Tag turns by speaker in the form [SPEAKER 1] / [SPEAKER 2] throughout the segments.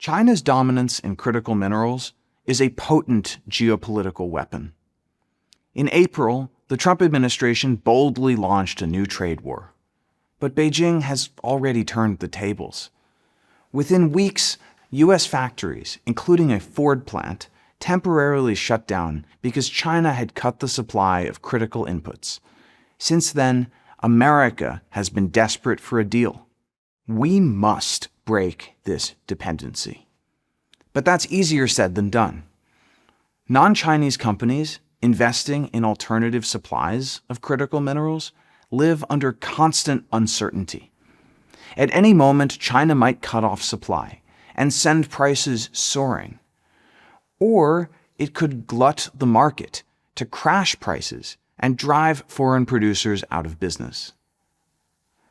[SPEAKER 1] China's dominance in critical minerals is a potent geopolitical weapon. In April, the Trump administration boldly launched a new trade war. But Beijing has already turned the tables. Within weeks, U.S. factories, including a Ford plant, temporarily shut down because China had cut the supply of critical inputs. Since then, America has been desperate for a deal. We must break this dependency. But that's easier said than done. Non-Chinese companies investing in alternative supplies of critical minerals live under constant uncertainty. At any moment, China might cut off supply and send prices soaring. Or it could glut the market to crash prices and drive foreign producers out of business.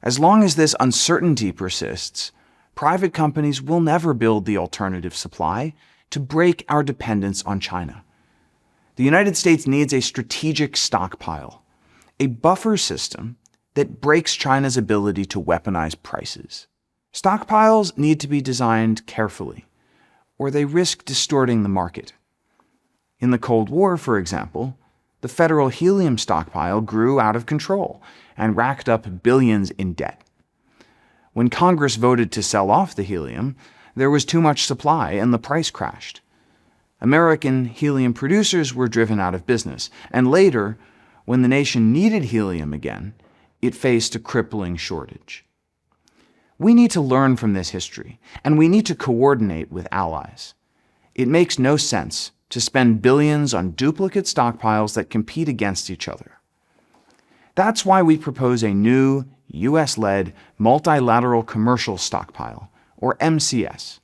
[SPEAKER 1] As long as this uncertainty persists, private companies will never build the alternative supply to break our dependence on China. The United States needs a strategic stockpile, a buffer system that breaks China's ability to weaponize prices. Stockpiles need to be designed carefully, or they risk distorting the market. In the Cold War, for example, the federal helium stockpile grew out of control and racked up billions in debt. When Congress voted to sell off the helium, there was too much supply and the price crashed. American helium producers were driven out of business, and later, when the nation needed helium again, it faced a crippling shortage. We need to learn from this history, and we need to coordinate with allies. It makes no sense to spend billions on duplicate stockpiles that compete against each other. That's why we propose a new, U.S.-led multilateral commercial stockpile, or MCS.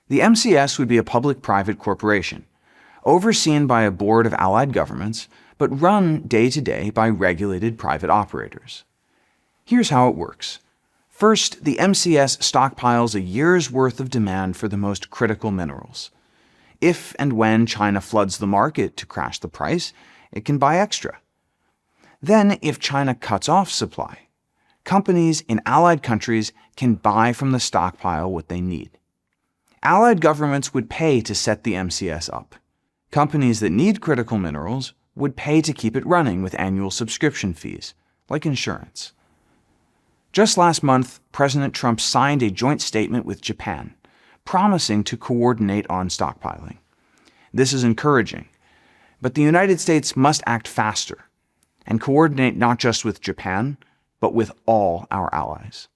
[SPEAKER 1] The MCS would be a public-private corporation, overseen by a board of allied governments, but run day-to-day by regulated private operators. Here's how it works. First, the MCS stockpiles a year's worth of demand for the most critical minerals. If and when China floods the market to crash the price, it can buy extra. Then, if China cuts off supply, companies in allied countries can buy from the stockpile what they need. Allied governments would pay to set the MCS up. Companies that need critical minerals would pay to keep it running with annual subscription fees, like insurance. Just last month, President Trump signed a joint statement with Japan, promising to coordinate on stockpiling. This is encouraging, but the United States must act faster and coordinate not just with Japan, but with all our allies.